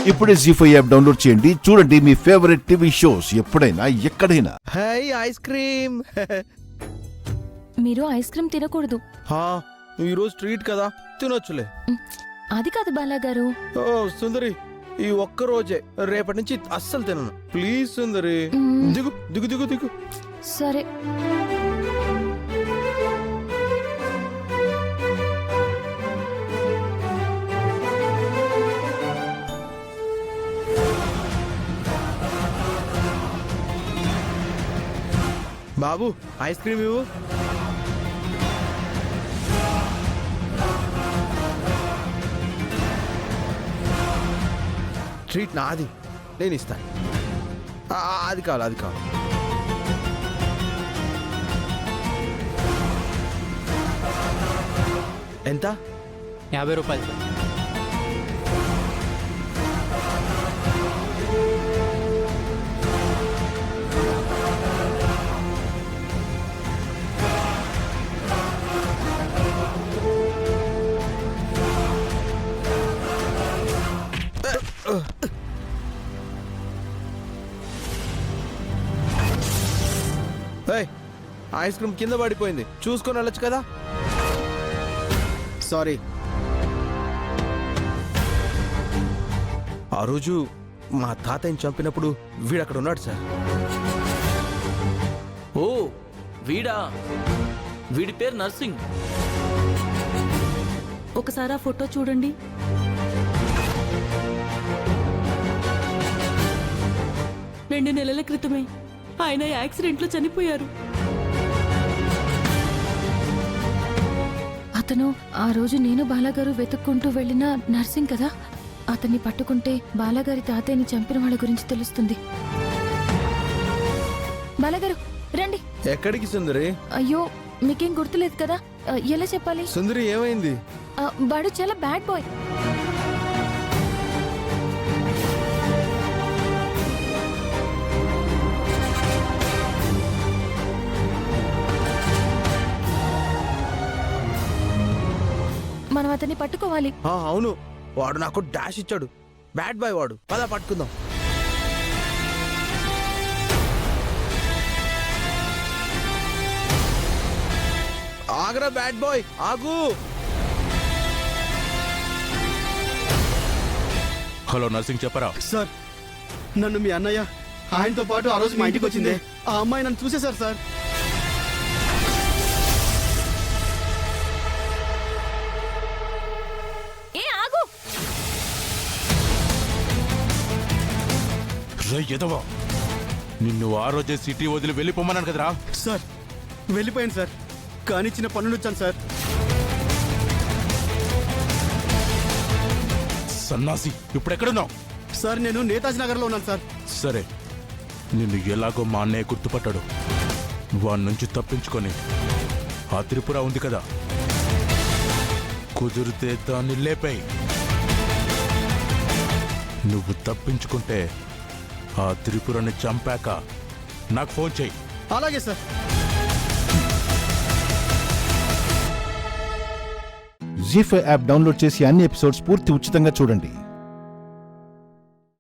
ఇప్పుడే జీ5 app download చేయండి. చూడండి మీ ఫేవరెట్ టీవీ షోస్ ఎప్పుడైనా ఎక్కడైనా. High ice cream. మీరు ఐస్ క్రీమ్ తినకూడదు. ఈరోజు ట్రీట్ కదా, తినొచ్చులే. అది కాదు బాలాగారు. ఓ సుందరి, ఈ ఒక్క రోజే, రేపటి నుంచి అస్సలు తినను. ప్లీజ్ సుందరి, దిగు దిగు దిగు దిగు. సరే. బాబు ఐస్ క్రీమ్ ఇవ్వు. ట్రీట్ నాది, నేను ఇస్తాను. అది కావాలి, అది కావాలి. ఎంత? 50 రూపాయలు. ఐస్ క్రీమ్ కింద పడిపోయింది, చూసుకొని వెళ్ళొచ్చు కదా. సారీ. ఆ రోజు మా తాతయ్యని చంపినప్పుడు వీడక్కడ ఉన్నాడు సార్. ఓ వీడా? వీడి పేరు నర్సింగ్. ఒకసారి ఆ ఫోటో చూడండి. రెండు నెలల క్రితమే ఆయన యాక్సిడెంట్లో చనిపోయారు. అతను ఆ రోజు నేను బాలాగారు వెతుక్కుంటూ వెళ్ళిన నర్సింగ్ కదా. అతన్ని పట్టుకుంటే బాలాగారి తాతయ్యని చంపిన వాళ్ళ గురించి తెలుస్తుంది. బాలాగారు రండి. ఎక్కడికి సుందరి? అయ్యో మీకేం గుర్తులేదు కదా, ఎలా చెప్పాలి? సుందరి ఏమైంది? వాడు చాలా బ్యాడ్ బాయ్. మనం అతన్ని పట్టుకోవాలి. అవును, వాడు నాకు డాష్ ఇచ్చాడు. బ్యాడ్ బాయ్ వాడు. పద పట్టుకుందాం. ఆగరా బ్యాడ్ బాయ్, ఆగు. హలో నర్సింగ్, చెప్పరా? సార్, నన్ను మీ అన్నయ్య ఆయనతో పాటు ఆ రోజు మా ఇంటికి వచ్చింది. ఆ అమ్మాయి నన్ను చూసేశారు సార్. ఎదవా, నిన్ను ఆ రోజే సిటీ వదిలి వెళ్ళిపోమన్నాను కదరా. సార్ వెళ్ళిపోయాను సార్, కానీ చిన్న పనులు వచ్చాను సార్. సన్నాసి, ఇప్పుడు ఎక్కడున్నావు? సార్ నేను నేతాజీ నగర్లో ఉన్నాను సార్. సరే, నిన్ను ఎలాగో మా అన్నయ్య గుర్తుపట్టాడు. వాడి నుంచి తప్పించుకొని ఆ త్రిపుర ఉంది కదా, కుదిరితే దాన్ని లేపాయి. నువ్వు తప్పించుకుంటే ఆ త్రిపురని చంపాక నాకు ఫోన్ చెయ్యి. అలాగే సార్. జీ5 యాప్ డౌన్లోడ్ చేసి అన్ని ఎపిసోడ్స్ పూర్తి ఉచితంగా చూడండి.